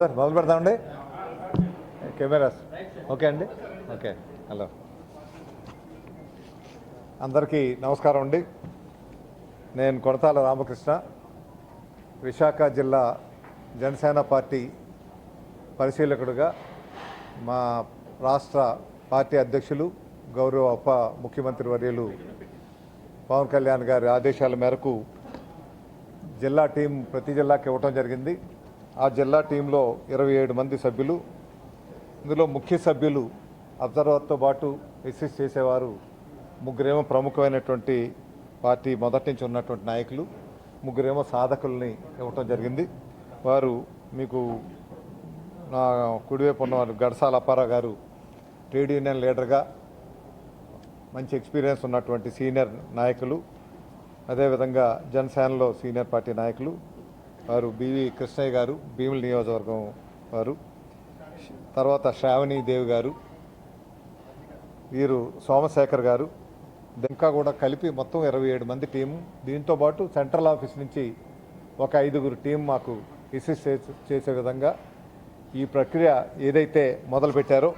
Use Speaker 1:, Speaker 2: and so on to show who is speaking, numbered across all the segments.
Speaker 1: Sir మొదలు పెడదామండి. Cameras okay అండి. Okay, hello అందరికీ నమస్కారం అండి. నేను కొడతాల రామకృష్ణ, విశాఖ జిల్లా జనసేన పార్టీ పరిశీలకుడుగా మా రాష్ట్ర పార్టీ అధ్యక్షులు గౌరవ ఉప ముఖ్యమంత్రి వర్యులు పవన్ కళ్యాణ్ గారి ఆదేశాల మేరకు జిల్లా టీం ప్రతి జిల్లాకి ఇవ్వటం జరిగింది. ఆ జిల్లా టీంలో 27 మంది సభ్యులు. ఇందులో ముఖ్య సభ్యులు అబ్జర్వర్తో పాటు అసిస్ట్ చేసేవారు ముగ్గురేమో ప్రముఖమైనటువంటి పార్టీ మొదటి నుంచి ఉన్నటువంటి నాయకులు, ముగ్గురేమో సాధకుల్ని ఇవ్వటం జరిగింది. వారు మీకు నా కుడివైపు ఉన్నవారు గడసాల అప్పారావు గారు, ట్రేడ్ యూనియన్ లీడర్గా మంచి ఎక్స్పీరియన్స్ ఉన్నటువంటి సీనియర్ నాయకులు, అదేవిధంగా జనసేనలో సీనియర్ పార్టీ నాయకులు వారు బివి కృష్ణయ్య గారు, భీముల నియోజకవర్గం వారు, తర్వాత శ్రావణి దేవి గారు, వీరు సోమశేఖర్ గారు, ఇంకా కూడా కలిపి మొత్తం 27 మంది టీము. దీంతోపాటు సెంట్రల్ ఆఫీస్ నుంచి ఒక 5గురు టీం మాకు అసిస్ట్ చేసే విధంగా ఈ ప్రక్రియ ఏదైతే మొదలుపెట్టారో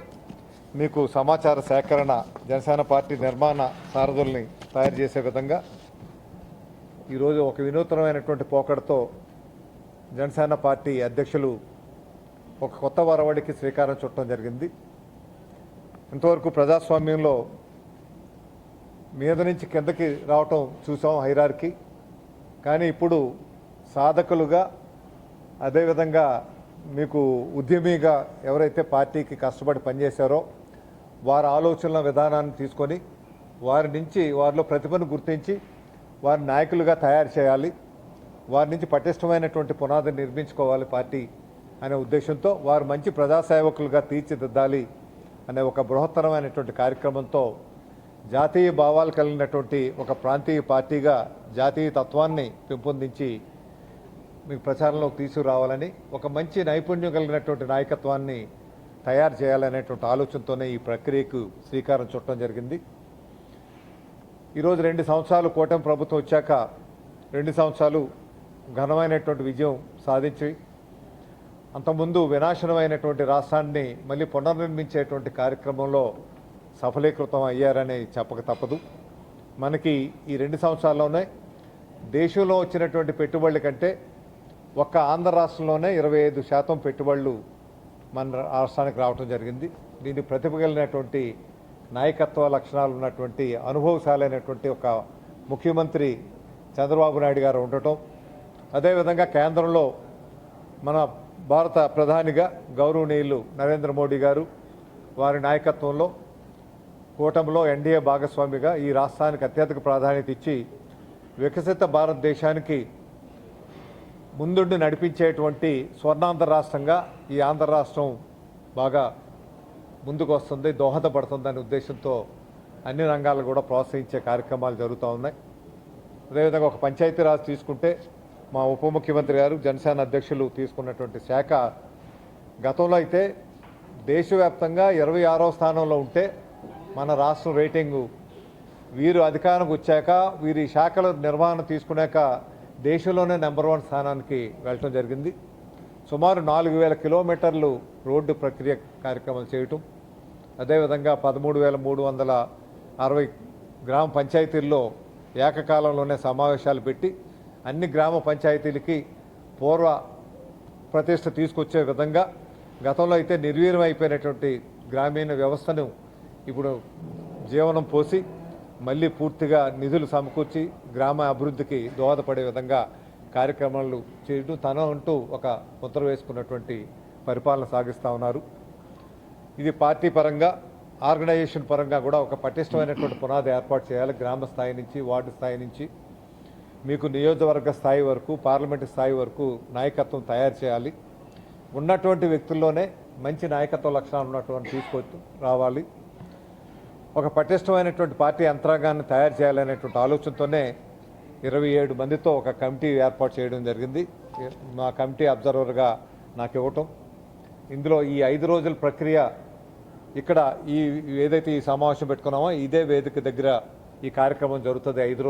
Speaker 1: మీకు సమాచార సేకరణ, జనసేన పార్టీ నిర్మాణ సారథుల్ని తయారు చేసే విధంగా ఈరోజు ఒక వినూత్నమైనటువంటి పోకడతో జనసేన పార్టీ అధ్యక్షులు ఒక కొత్త వరవడికి శ్రీకారం చుట్టడం జరిగింది. ఇంతవరకు ప్రజాస్వామ్యంలో మీద నుంచి కిందకి రావటం చూసాం హైరార్కీ, కానీ ఇప్పుడు సాధకులుగా అదేవిధంగా మీకు ఉద్యమిగా ఎవరైతే పార్టీకి కష్టపడి పనిచేశారో వారి ఆలోచనల విధానాన్ని తీసుకొని వారి నుంచి వారిలో ప్రతిభను గుర్తించి వారి నాయకులుగా తయారు చేయాలి, వారి నుంచి పటిష్టమైనటువంటి పునాదిని నిర్మించుకోవాలి పార్టీ అనే ఉద్దేశంతో వారు మంచి ప్రజాసేవకులుగా తీర్చిదిద్దాలి అనే ఒక బృహత్తరమైనటువంటి కార్యక్రమంతో జాతీయ భావాలు కలిగినటువంటి ఒక ప్రాంతీయ పార్టీగా జాతీయ తత్వాన్ని పెంపొందించి మీకు ప్రచారంలోకి తీసుకురావాలని, ఒక మంచి నైపుణ్యం కలిగినటువంటి నాయకత్వాన్ని తయారు చేయాలనేటువంటి ఆలోచనతోనే ఈ ప్రక్రియకు శ్రీకారం చుట్టడం జరిగింది. ఈరోజు 2 సంవత్సరాలు కూటమి ప్రభుత్వం వచ్చాక 2 సంవత్సరాలు ఘనమైనటువంటి విజయం సాధించి అంతకుముందు వినాశనమైనటువంటి రాష్ట్రాన్ని మళ్ళీ పునర్నిర్మించేటువంటి కార్యక్రమంలో సఫలీకృతం అయ్యారని చెప్పక తప్పదు. మనకి ఈ 2 సంవత్సరాల్లోనే దేశంలో వచ్చినటువంటి పెట్టుబడుల కంటే ఒక్క ఆంధ్ర రాష్ట్రంలోనే 25% పెట్టుబడులు మన రాష్ట్రానికి రావడం జరిగింది. దీన్ని ప్రతిభ కలిగినటువంటి నాయకత్వ లక్షణాలు ఉన్నటువంటి అనుభవశాలైనటువంటి ఒక ముఖ్యమంత్రి చంద్రబాబు నాయుడు గారు ఉండటం, అదేవిధంగా కేంద్రంలో మన భారత ప్రధానిగా గౌరవనీయులు నరేంద్ర మోడీ గారు వారి నాయకత్వంలో కూటమిలో ఎన్డీఏ భాగస్వామిగా ఈ రాష్ట్రానికి అత్యధిక ప్రాధాన్యత ఇచ్చి వికసిత భారతదేశానికి ముందుండి నడిపించేటువంటి స్వర్ణాంధ్ర రాష్ట్రంగా ఈ ఆంధ్ర రాష్ట్రం బాగా ముందుకు వస్తుంది, దోహదపడుతుందనే ఉద్దేశంతో అన్ని రంగాలు కూడా ప్రోత్సహించే కార్యక్రమాలు జరుగుతూ ఉన్నాయి. అదేవిధంగా ఒక పంచాయతీరాజ్ తీసుకుంటే మా ఉప ముఖ్యమంత్రి గారు జనసేన అధ్యక్షులు తీసుకున్నటువంటి శాఖ గతంలో అయితే దేశవ్యాప్తంగా 26వ స్థానంలో ఉంటే మన రాష్ట్రం రేటింగు వీరు అధికారంకి వచ్చాక వీరి శాఖల నిర్వహణ తీసుకున్నాక దేశంలోనే నెంబర్ 1 స్థానానికి వెళ్ళటం జరిగింది. సుమారు 4000 కిలోమీటర్లు రోడ్డు ప్రక్రియ కార్యక్రమాలు చేయటం, అదేవిధంగా 13,360 గ్రామ పంచాయతీల్లో ఏకకాలంలోనే సమావేశాలు పెట్టి అన్ని గ్రామ పంచాయతీలకి పూర్వ ప్రతిష్ట తీసుకొచ్చే విధంగా గతంలో అయితే నిర్వీర్యం అయిపోయినటువంటి గ్రామీణ వ్యవస్థను ఇప్పుడు జీవనం పోసి మళ్ళీ పూర్తిగా నిధులు సమకూర్చి గ్రామ అభివృద్ధికి దోహదపడే విధంగా కార్యక్రమాలు చేయడం తన అంటూ ఒక ముద్ర వేసుకున్నటువంటి పరిపాలన సాగిస్తూ ఉన్నారు. ఇది పార్టీ పరంగా ఆర్గనైజేషన్ పరంగా కూడా ఒక పటిష్టమైనటువంటి పునాది ఏర్పాటు చేయాలి. గ్రామ స్థాయి నుంచి వార్డు స్థాయి నుంచి మీకు నియోజకవర్గ స్థాయి వరకు పార్లమెంటు స్థాయి వరకు నాయకత్వం తయారు చేయాలి. ఉన్నటువంటి వ్యక్తుల్లోనే మంచి నాయకత్వ లక్షణాలు ఉన్నటువంటి తీసుకొచ్చి రావాలి. ఒక పటిష్టమైనటువంటి పార్టీ యంత్రాంగాన్ని తయారు చేయాలనేటువంటి ఆలోచనతోనే 27 మందితో ఒక కమిటీ ఏర్పాటు చేయడం జరిగింది. మా కమిటీ అబ్జర్వర్గా నాకు ఇవ్వటం, ఇందులో ఈ 5 రోజుల ప్రక్రియ ఇక్కడ ఈ ఏదైతే ఈ సమావేశం పెట్టుకున్నామో ఇదే వేదిక దగ్గర ఈ కార్యక్రమం జరుగుతుంది. 5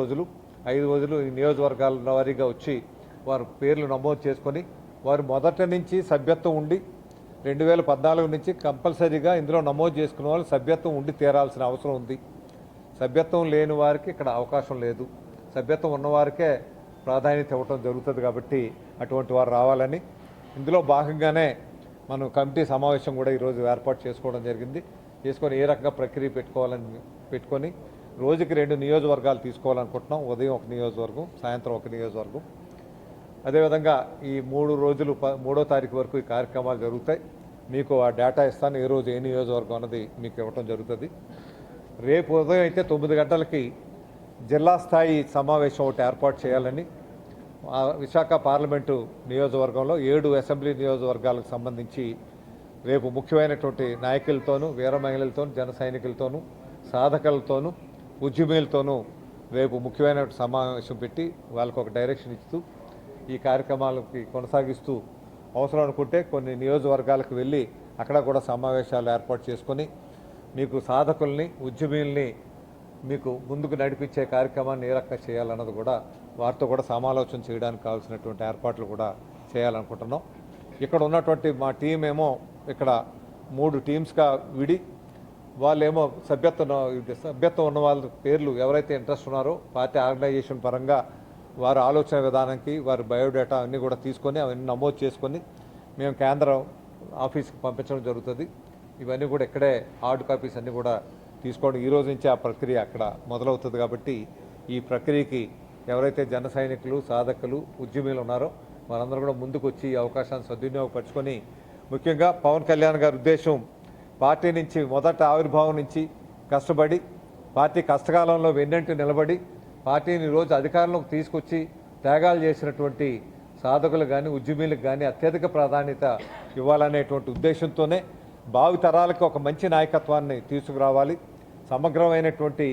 Speaker 1: రోజులు ఈ నియోజకవర్గాల వారీగా వచ్చి వారు పేర్లు నమోదు చేసుకొని వారు మొదటి నుంచి సభ్యత్వం ఉండి 2014 నుంచి కంపల్సరీగా ఇందులో నమోదు చేసుకున్న వాళ్ళు సభ్యత్వం ఉండి తీరాల్సిన అవసరం ఉంది. సభ్యత్వం లేని వారికి ఇక్కడ అవకాశం లేదు. సభ్యత్వం ఉన్నవారికే ప్రాధాన్యత ఇవ్వటం జరుగుతుంది. కాబట్టి అటువంటి వారు రావాలని ఇందులో భాగంగానే మనం కమిటీ సమావేశం కూడా ఈరోజు ఏర్పాటు చేసుకోవడం జరిగింది. చేసుకొని ఏ రకంగా ప్రక్రియ పెట్టుకొని రోజుకి 2 నియోజకవర్గాలు తీసుకోవాలనుకుంటున్నాం. ఉదయం ఒక నియోజకవర్గం, సాయంత్రం ఒక నియోజకవర్గం. అదేవిధంగా ఈ 3 రోజులు 3వ తారీఖు వరకు ఈ కార్యక్రమాలు జరుగుతాయి. మీకు ఆ డేటా ఇస్తాను, ఏ రోజు ఏ నియోజకవర్గం అన్నది మీకు ఇవ్వటం జరుగుతుంది. రేపు ఉదయం అయితే 9 గంటలకి జిల్లా స్థాయి సమావేశం ఒకటి ఏర్పాటు చేయాలని విశాఖ పార్లమెంటు నియోజకవర్గంలో 7 అసెంబ్లీ నియోజకవర్గాలకు సంబంధించి రేపు ముఖ్యమైనటువంటి నాయకులతోనూ, వీర మహిళలతోనూ, జన సైనికులతోనూ, సాధకులతోనూ, ఉద్యమీలతోనూ రేపు ముఖ్యమైన సమావేశం పెట్టి వాళ్ళకు ఒక డైరెక్షన్ ఇస్తూ ఈ కార్యక్రమాలకి కొనసాగిస్తూ అవసరం అనుకుంటే కొన్ని నియోజకవర్గాలకు వెళ్ళి అక్కడ కూడా సమావేశాలు ఏర్పాటు చేసుకొని మీకు సాధకుల్ని, ఉద్యమీల్ని మీకు ముందుకు నడిపించే కార్యక్రమాన్ని ఏ రకంగా చేయాలన్నది కూడా వారితో కూడా సమాలోచన చేయడానికి కావాల్సినటువంటి ఏర్పాట్లు కూడా చేయాలనుకుంటున్నాం. ఇక్కడ ఉన్నటువంటి మా టీం ఏమో ఇక్కడ 3 టీమ్స్గా విడి వాళ్ళేమో సభ్యత్వం ఉన్న వాళ్ళ పేర్లు ఎవరైతే ఇంట్రెస్ట్ ఉన్నారో పార్టీ ఆర్గనైజేషన్ పరంగా వారి ఆలోచన విధానానికి వారి బయోడేటా అన్నీ కూడా తీసుకొని అవన్నీ నమోదు చేసుకొని మేము కేంద్ర ఆఫీస్కి పంపించడం జరుగుతుంది. ఇవన్నీ కూడా ఇక్కడే హార్డ్ కాపీస్ అన్నీ కూడా తీసుకోవడం ఈ రోజు నుంచి ఆ ప్రక్రియ అక్కడ మొదలవుతుంది. కాబట్టి ఈ ప్రక్రియకి ఎవరైతే జన సైనికులు, సాధకులు, ఉద్యమీలు ఉన్నారో వారందరూ కూడా ముందుకు వచ్చి ఈ అవకాశాన్ని సద్వినియోగపరుచుకొని ముఖ్యంగా పవన్ కళ్యాణ్ గారి ఉద్దేశం పార్టీ నుంచి మొదట ఆవిర్భావం నుంచి కష్టపడి పార్టీ కష్టకాలంలో వెన్నెంటి నిలబడి పార్టీని ఈరోజు అధికారంలోకి తీసుకొచ్చి త్యాగాలు చేసినటువంటి సాధకులు కానీ, ఉద్యమీలకు కానీ అత్యధిక ప్రాధాన్యత ఇవ్వాలనేటువంటి ఉద్దేశంతోనే భావి తరాలకు ఒక మంచి నాయకత్వాన్ని తీసుకురావాలి. సమగ్రమైనటువంటి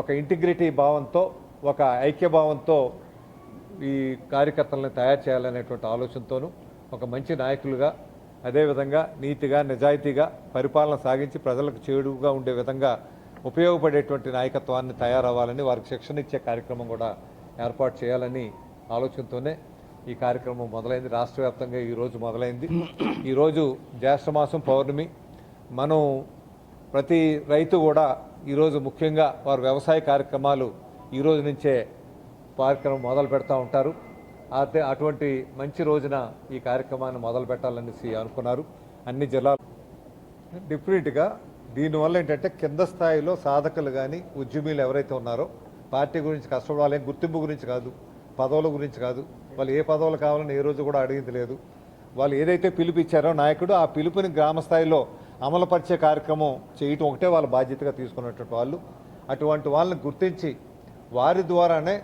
Speaker 1: ఒక ఇంటిగ్రిటీ భావంతో, ఒక ఐక్యభావంతో ఈ కార్యకర్తలను తయారు చేయాలనేటువంటి ఆలోచనతోనూ ఒక మంచి నాయకులుగా, అదేవిధంగా నీతిగా, నిజాయితీగా పరిపాలన సాగించి ప్రజలకు చేడుగా ఉండే విధంగా ఉపయోగపడేటువంటి నాయకత్వాన్ని తయారవ్వాలని వారికి శిక్షణ ఇచ్చే కార్యక్రమం కూడా ఏర్పాటు చేయాలని ఆలోచనతోనే ఈ కార్యక్రమం మొదలైంది. రాష్ట్ర వ్యాప్తంగా ఈరోజు మొదలైంది. ఈరోజు జ్యేష్ఠమాసం పౌర్ణమి. మనం ప్రతి రైతు కూడా ఈరోజు ముఖ్యంగా వారు వ్యవసాయ కార్యక్రమాలు ఈరోజు నుంచే కార్యక్రమం మొదలు పెడతా ఉంటారు. అటువంటి మంచి రోజున ఈ కార్యక్రమాన్ని మొదలు పెట్టాలనేసి అనుకున్నారు అన్ని జిల్లాలు. డిఫరెంట్గా దీనివల్ల ఏంటంటే కింద స్థాయిలో సాధకులు కానీ, ఉద్యమీలు ఎవరైతే ఉన్నారో పార్టీ గురించి కష్టపడాలి, గుర్తింపు గురించి కాదు, పదవుల గురించి కాదు, వాళ్ళు ఏ పదవులు కావాలని ఏ రోజు కూడా అడిగింది లేదు. వాళ్ళు ఏదైతే పిలుపు ఇచ్చారో నాయకుడు ఆ పిలుపుని గ్రామ స్థాయిలో అమలుపరిచే కార్యక్రమం చేయటం ఒకటే వాళ్ళ బాధ్యతగా తీసుకున్నటువంటి వాళ్ళు. అటువంటి వాళ్ళని గుర్తించి వారి ద్వారానే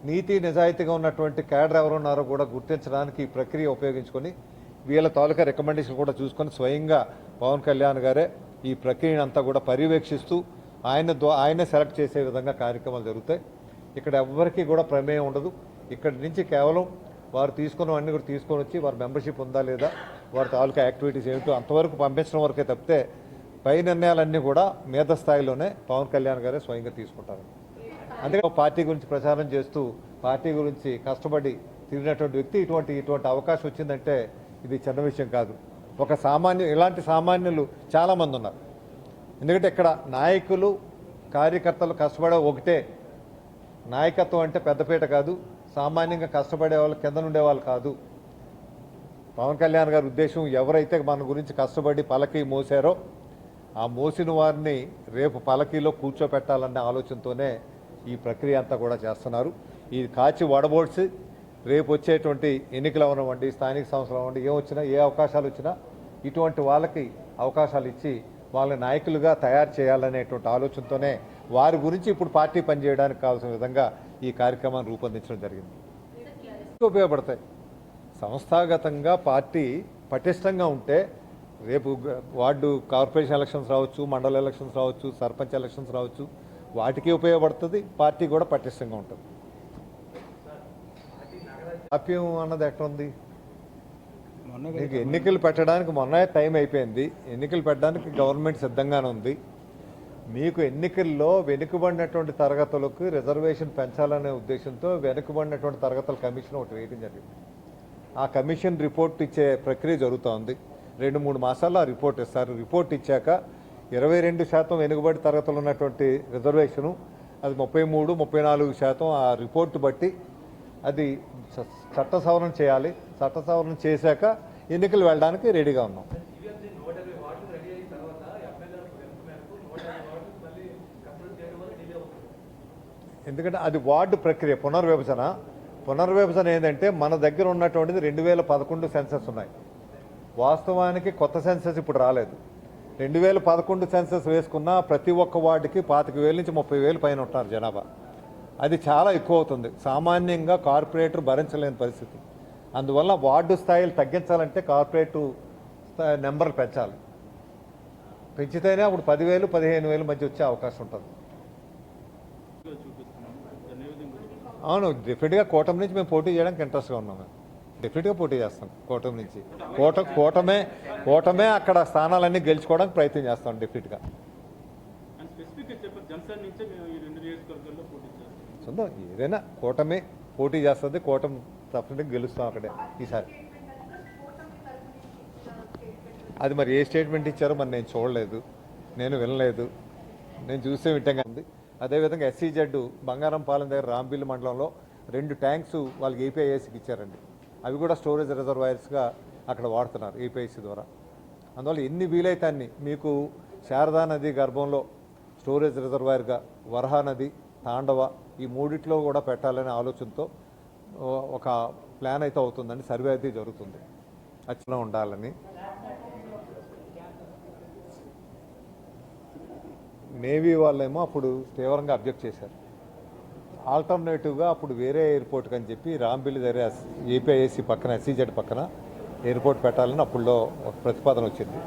Speaker 1: నీతి నిజాయితీగా ఉన్నటువంటి క్యాడర్ ఎవరున్నారో కూడా గుర్తించడానికి ఈ ప్రక్రియ ఉపయోగించుకొని వీళ్ళ తాలూకా రికమెండేషన్ కూడా చూసుకొని స్వయంగా పవన్ కళ్యాణ్ గారే ఈ ప్రక్రియను అంతా కూడా పర్యవేక్షిస్తూ ఆయనే సెలెక్ట్ చేసే విధంగా కార్యక్రమాలు జరుగుతాయి. ఇక్కడ ఎవ్వరికీ కూడా ప్రమేయం ఉండదు. ఇక్కడి నుంచి కేవలం వారు తీసుకున్నవన్నీ కూడా తీసుకొని వచ్చి వారి మెంబర్షిప్ ఉందా లేదా, వారి తాలూకా యాక్టివిటీస్ ఏమిటో అంతవరకు పంపించడం వరకే తప్పితే పై నిర్ణయాలన్నీ కూడా మీద స్థాయిలోనే పవన్ కళ్యాణ్ గారే స్వయంగా తీసుకుంటారు. అందుకే పార్టీ గురించి ప్రచారం చేస్తూ పార్టీ గురించి కష్టపడి తిరిగినటువంటి వ్యక్తి ఇటువంటి అవకాశం వచ్చిందంటే ఇది చిన్న విషయం కాదు. ఇలాంటి సామాన్యులు చాలామంది ఉన్నారు. ఎందుకంటే ఇక్కడ నాయకులు, కార్యకర్తలు కష్టపడే ఒకటే. నాయకత్వం అంటే పెద్దపీట కాదు, సామాన్యంగా కష్టపడే వాళ్ళు కింద ఉండేవాళ్ళు కాదు. పవన్ కళ్యాణ్ గారి ఉద్దేశం ఎవరైతే మన గురించి కష్టపడి పలకి మోసారో ఆ మోసిన వారిని రేపు పలకీలో కూర్చోపెట్టాలనే ఆలోచనతోనే ఈ ప్రక్రియ అంతా కూడా చేస్తున్నారు. ఈ కాచి వడబోడ్చి రేపు వచ్చేటువంటి ఎన్నికలు అవనివ్వండి, స్థానిక సంస్థలు అవ్వండి, ఏమొచ్చినా ఏ అవకాశాలు వచ్చినా ఇటువంటి వాళ్ళకి అవకాశాలు ఇచ్చి వాళ్ళని నాయకులుగా తయారు చేయాలనేటువంటి ఆలోచనతోనే వారి గురించి ఇప్పుడు పార్టీ పనిచేయడానికి కావాల్సిన విధంగా ఈ కార్యక్రమాన్ని రూపొందించడం జరిగింది. ఉపయోగపడతాయి. సంస్థాగతంగా పార్టీ పటిష్టంగా ఉంటే రేపు వార్డు కార్పొరేషన్ ఎలక్షన్స్ రావచ్చు, మండల ఎలక్షన్స్ రావచ్చు, సర్పంచ్ ఎలక్షన్స్ రావచ్చు, వాటికి ఉపయోగపడుతుంది. పార్టీ కూడా పటిష్టంగా ఉంటుంది. జాప్యం అన్నది ఎక్కడ ఉంది? మీకు ఎన్నికలు పెట్టడానికి మొన్న టైం అయిపోయింది. ఎన్నికలు పెట్టడానికి గవర్నమెంట్ సిద్ధంగానే ఉంది. మీకు ఎన్నికల్లో వెనుకబడినటువంటి తరగతులకు రిజర్వేషన్ పెంచాలనే ఉద్దేశంతో వెనుకబడినటువంటి తరగతుల కమిషన్ ఒకటి వేయడం జరిగింది. ఆ కమిషన్ రిపోర్ట్ ఇచ్చే ప్రక్రియ జరుగుతోంది. 2-3 మాసాల్లో ఆ రిపోర్ట్ ఇస్తారు. రిపోర్ట్ ఇచ్చాక 22% వెనుకబడి తరగతులు ఉన్నటువంటి రిజర్వేషను అది 33-34% ఆ రిపోర్టు బట్టి అది చట్ట సవరణ చేయాలి. చట్ట సవరణ చేశాక ఎన్నికలు వెళ్ళడానికి రెడీగా ఉన్నాం. ఎందుకంటే అది వార్డు ప్రక్రియ పునర్విభజన ఏంటంటే మన దగ్గర ఉన్నటువంటిది 2011 సెన్సస్ ఉన్నాయి. వాస్తవానికి కొత్త సెన్సస్ ఇప్పుడు రాలేదు. 2011 సెన్సస్ వేసుకున్న ప్రతి ఒక్క వార్డుకి 25,000 నుంచి 30,000 పైన ఉంటున్నారు జనాభా. అది చాలా ఎక్కువ అవుతుంది. సామాన్యంగా కార్పొరేటర్ భరించలేని పరిస్థితి. అందువల్ల వార్డు స్థాయిలు తగ్గించాలంటే కార్పొరేటు నెంబర్లు పెంచాలి. పెంచితేనే అప్పుడు 10,000, 15,000 మధ్య వచ్చే అవకాశం ఉంటుంది. అవును, డెఫినెట్గా కూటమి నుంచి మేము పోటీ చేయడానికి ఇంట్రెస్ట్గా ఉన్నాం. డెఫినెట్గా పోటీ చేస్తాం కూటమి నుంచి. కూటమే అక్కడ స్థానాలన్నీ గెలుచుకోవడానికి ప్రయత్నం చేస్తాం డెఫినెట్గా. చూద్దాం, ఏదైనా కూటమి పోటీ చేస్తుంది. కూటమి తప్పనిసరిగా గెలుస్తాం అక్కడే ఈసారి. అది మరి ఏ స్టేట్మెంట్ ఇచ్చారో మరి నేను చూడలేదు, నేను వినలేదు. నేను చూసే వింటంగా ఉంది. అదేవిధంగా SEZ బంగారంపాలెం దగ్గర రాంబిల్ మండలంలో 2 ట్యాంక్స్ వాళ్ళకి ఏపీఐఏసీకి ఇచ్చారండి. అవి కూడా స్టోరేజ్ రిజర్వాయర్స్గా అక్కడ వాడుతున్నారు ఏపీఐసీ ద్వారా. అందువల్ల ఎన్ని వీలైతే అన్ని మీకు శారదా నది గర్భంలో స్టోరేజ్ రిజర్వాయర్గా, వరహా నది, తాండవ ఈ మూడిట్లో కూడా పెట్టాలనే ఆలోచనతో ఒక ప్లాన్ అయితే అవుతుందండి. సర్వే అయితే జరుగుతుంది. అచ్చనా ఉండాలని. నేవీ వాళ్ళేమో అప్పుడు తీవ్రంగా అబ్జెక్ట్ చేశారు. ఆల్టర్నేటివ్గా అప్పుడు వేరే ఎయిర్పోర్ట్కి అని చెప్పి రాంబిల్లి దగ్గర ఏపీఐఏసీ పక్కన SEZ పక్కన ఎయిర్పోర్ట్ పెట్టాలని అప్పుడులో ఒక ప్రతిపాదన వచ్చింది.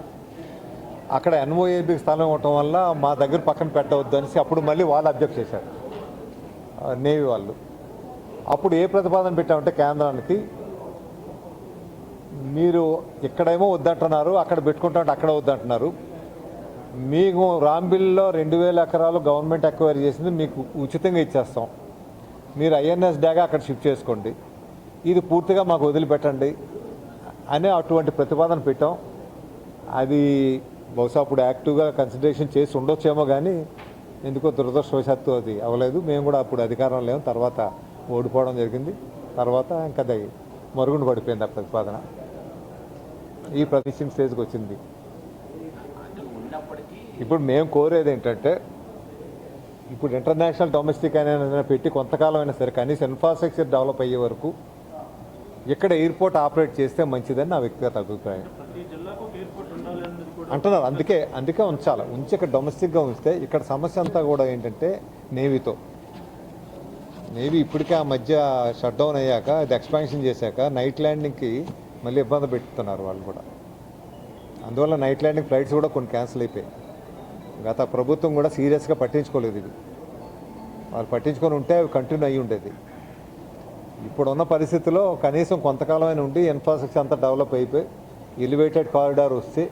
Speaker 1: అక్కడ NOABకి స్థలం ఇవ్వటం వల్ల మా దగ్గర పక్కన పెట్టవద్దు అనేసి అప్పుడు మళ్ళీ వాళ్ళు అబ్జెక్ట్ చేశారు నేవీ వాళ్ళు. అప్పుడు ఏ ప్రతిపాదన పెట్టామంటే కేంద్రానికి, మీరు ఇక్కడేమో వద్దంటున్నారు, అక్కడ పెట్టుకుంటామంటే అక్కడ వద్దంటున్నారు. మీకు రాంబిల్లో 2,000 ఎకరాలు గవర్నమెంట్ ఎక్వైర్ చేసింది మీకు ఉచితంగా ఇచ్చేస్తాం. మీరు INS డాగా అక్కడ షిఫ్ట్ చేసుకోండి, ఇది పూర్తిగా మాకు వదిలిపెట్టండి అని అటువంటి ప్రతిపాదన పెట్టాం. అది బహుశా అప్పుడు యాక్టివ్గా కన్సిడరేషన్ చేసి ఉండొచ్చేమో కానీ ఎందుకో దురదృష్టవశాత్తు అది అవ్వలేదు. మేము కూడా అప్పుడు అధికారం లేము, తర్వాత ఓడిపోవడం జరిగింది. తర్వాత ఇంకా అది మరుగున పడిపోయింది ఆ ప్రతిపాదన. ఈ ప్రతిష్ఠింగ్ స్టేజ్కి వచ్చింది. ఇప్పుడు మేము కోరేది ఏంటంటే, ఇప్పుడు ఇంటర్నేషనల్ డొమెస్టిక్ అయినా పెట్టి కొంతకాలం అయినా సరే కనీసం ఇన్ఫ్రాస్ట్రక్చర్ డెవలప్ అయ్యే వరకు ఇక్కడ ఎయిర్పోర్ట్ ఆపరేట్ చేస్తే మంచిదని నా వ్యక్తిగత అభిప్రాయం. అంటున్నారు, అందుకే ఉంచాలి. ఉంచి ఇక్కడ డొమెస్టిక్గా ఉంచితే ఇక్కడ సమస్య అంతా కూడా ఏంటంటే నేవీ ఇప్పటికే ఆ మధ్య షట్ డౌన్ అయ్యాక అది ఎక్స్పాన్షన్ చేశాక నైట్ ల్యాండింగ్కి మళ్ళీ ఇబ్బంది పెడుతున్నారు వాళ్ళు కూడా. అందువల్ల నైట్ ల్యాండింగ్ ఫ్లైట్స్ కూడా కొన్ని క్యాన్సిల్ అయిపోయాయి. గత ప్రభుత్వం కూడా సీరియస్గా పట్టించుకోలేదు. ఇది వాళ్ళు పట్టించుకొని ఉంటే అవి కంటిన్యూ అయ్యి ఉండేది. ఇప్పుడున్న పరిస్థితుల్లో కనీసం కొంతకాలమైన ఉండి ఇన్ఫ్రాస్ట్రక్చర్ అంతా డెవలప్ అయిపోయి ఎలివేటెడ్ కారిడార్ వస్తే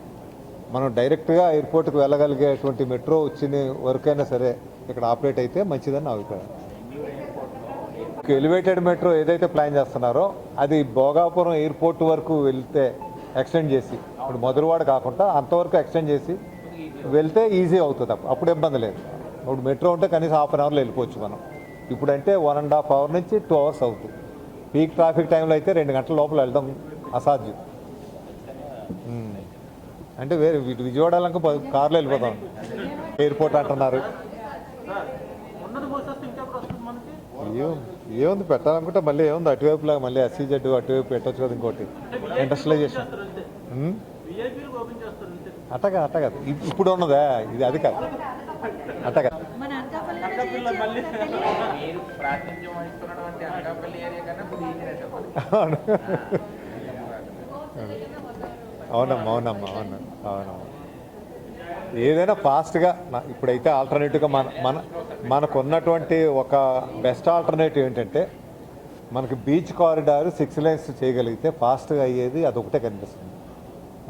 Speaker 1: మనం డైరెక్ట్గా ఎయిర్పోర్ట్కి వెళ్ళగలిగేటువంటి మెట్రో వచ్చిన వరకైనా సరే ఇక్కడ ఆపరేట్ అయితే మంచిదని నా అభిప్రాయం. ఎలివేటెడ్ మెట్రో ఏదైతే ప్లాన్ చేస్తున్నారో అది భోగాపురం ఎయిర్పోర్ట్ వరకు వెళ్తే ఎక్స్టెండ్ చేసి, ఇప్పుడు మధురవాడ కాకుండా అంతవరకు ఎక్స్టెండ్ చేసి వెళ్తే ఈజీ అవుతుంది. అప్పుడు ఇబ్బంది లేదు. ఇప్పుడు మెట్రో ఉంటే కనీసం హాఫ్ అన్ అవర్లో వెళ్ళిపోవచ్చు మనం. ఇప్పుడంటే 1.5 అవర్ నుంచి 2 అవర్స్ అవుతుంది. పీక్ ట్రాఫిక్ టైంలో అయితే 2 గంటల లోపల వెళ్ళడం అసాధ్యం. అంటే వేరే విజయవాడలకు కార్లో వెళ్ళిపోతాం. ఎయిర్పోర్ట్ అంటున్నారు. ఏముంది పెట్టాలనుకుంటే మళ్ళీ ఏముంది అటువైపులాగా మళ్ళీ SEZ అటువైపు పెట్టవచ్చు కదా. ఇంకోటి ఇండస్ట్రియలైజేషన్ అట్టగా ఇప్పుడు ఉన్నదా ఇది, అది కాదు అట్టగా. అవునమ్మా. ఏదైనా ఫాస్ట్గా ఇప్పుడైతే ఆల్టర్నేటివ్గా మనకున్నటువంటి ఒక బెస్ట్ ఆల్టర్నేటివ్ ఏంటంటే మనకి బీచ్ కారిడార్ 6 lanes చేయగలిగితే ఫాస్ట్గా అయ్యేది అదొకటే కనిపిస్తుంది.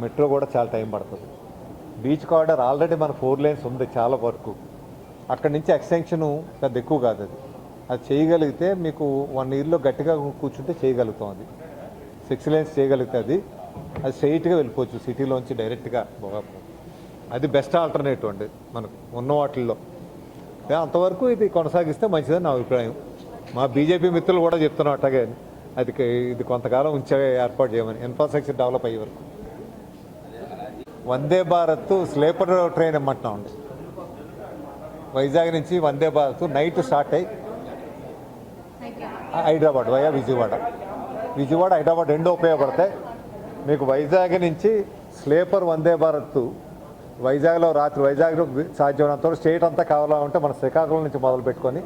Speaker 1: మెట్రో కూడా చాలా టైం పడుతుంది. బీచ్ కారిడార్ ఆల్రెడీ మన 4 lanes ఉంది చాలా వరకు. అక్కడి నుంచి ఎక్స్టెన్షను పెద్ద ఎక్కువ కాదు. అది చేయగలిగితే మీకు 1 yearలో గట్టిగా కూర్చుంటే చేయగలుగుతాం. అది సిక్స్ లేన్స్ చేయగలిగితే అది స్ట్రైట్గా వెళ్ళిపోవచ్చు సిటీలోంచి డైరెక్ట్గా భోగాపురం. అది బెస్ట్ ఆల్టర్నేటివ్ అండి మనకు ఉన్న వాటిల్లో. అంతవరకు ఇది కొనసాగిస్తే మంచిదని నా అభిప్రాయం. మా బీజేపీ మిత్రులు కూడా చెప్తున్నాం అట్లాగే ఇది కొంతకాలం ఉంచే ఏర్పాటు చేయమని, ఇన్ఫ్రాస్ట్రక్చర్ డెవలప్ అయ్యే వరకు. Vande Bharat sleeper train ఇమ్మంటున్నామండి. వైజాగ్ నుంచి వందే భారత్ నైట్ స్టార్ట్ అయ్యి హైదరాబాద్ వయా విజయవాడ హైదరాబాద్ రెండు ఉపయోగపడతాయి మీకు. వైజాగ్ నుంచి స్లీపర్ వందే భారత్ వైజాగ్లో వైజాగ్లో సాధ్యమైనంత వరకు స్టేట్ అంతా కావాలంటే మన శ్రీకాకుళం నుంచి మొదలు పెట్టుకొని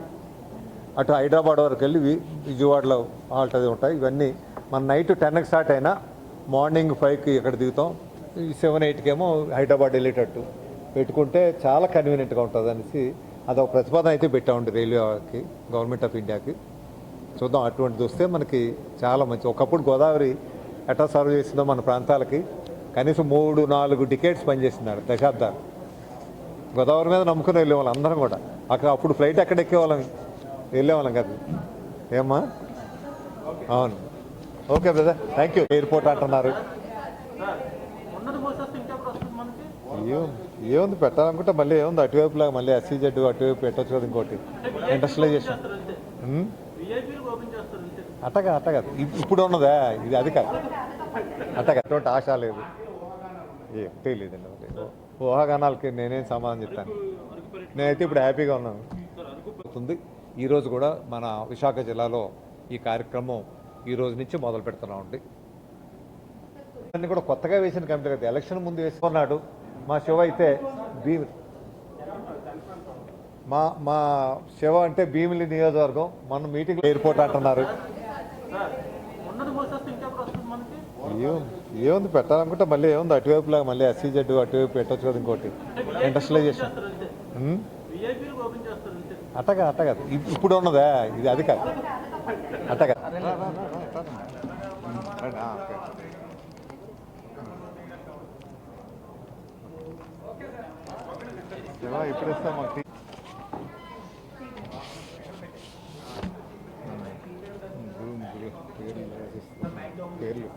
Speaker 1: అటు హైదరాబాద్ వరకు వెళ్ళి విజయవాడలో హాల్ట్ అది ఉంటాయి. ఇవన్నీ మన నైట్ 10కి స్టార్ట్ అయినా మార్నింగ్ 5కి ఇక్కడ దిగుతాం. 7, 8కేమో హైదరాబాద్ వెళ్ళేటట్టు పెట్టుకుంటే చాలా కన్వీనియంట్గా ఉంటుంది అనేసి అదొక ప్రతిపాదన అయితే పెట్టామండి రైల్వేకి, గవర్నమెంట్ ఆఫ్ ఇండియాకి. చూద్దాం అటువంటిది వస్తే మనకి చాలా మంచి. ఒకప్పుడు గోదావరి ఎట్లా సర్వ్ చేసిందో మన ప్రాంతాలకి కనీసం 3-4 డికేట్స్ పనిచేస్తున్నాడు, దశాబ్దాలు. గోదావరి మీద నమ్ముకుని వెళ్ళేవాళ్ళం అందరం కూడా. అప్పుడు ఫ్లైట్ ఎక్కడ ఎక్కేవాళ్ళం, వెళ్ళేవాళ్ళం కదా. ఏమ్మా? అవును. Okay brother, thank you. Airport అంటున్నారు. ఏముంది పెట్టాలనుకుంటే మళ్ళీ ఏముంది అటువైపులాగా మళ్ళీ SEZ అటువైపు పెట్టచ్చు కదా. ఇంకోటి ఇండస్ట్రియలైజేషన్ అట్టగా ఇప్పుడు ఉన్నదా ఇది, అది కాదు అటువంటి ఆశ లేదు, ఏం తెలియదండి. ఊహాగానాలకి నేనేం సమాధానం చెప్తాను. నేనైతే ఇప్పుడు హ్యాపీగా ఉన్నాను. ఈరోజు కూడా మన విశాఖ జిల్లాలో ఈ కార్యక్రమం ఈ రోజు నుంచి మొదలు పెడుతున్నామండి. అన్నీ కూడా కొత్తగా వేసిన కమిటీ కదా, ఎలక్షన్ ముందు వేసుకున్నాడు. మా శివ అయితే మా శివ అంటే భీమిలి నియోజకవర్గం. మన మీటింగ్ ఎయిర్పోర్ట్ అంటున్నారు. ఏముంది పెట్టాలనుకుంటే మళ్ళీ ఏముంది అటువైపులాగా మళ్ళీ SEZ అటువైపు పెట్టచ్చు కదా. ఇంకోటి ఇండస్ట్రియలైజేషన్ అట్టగా ఇప్పుడు ఉన్నదా ఇది, అది కాదు అట్టగా. ఇప్పుడు ఇస్తాం మాకు పేర్లు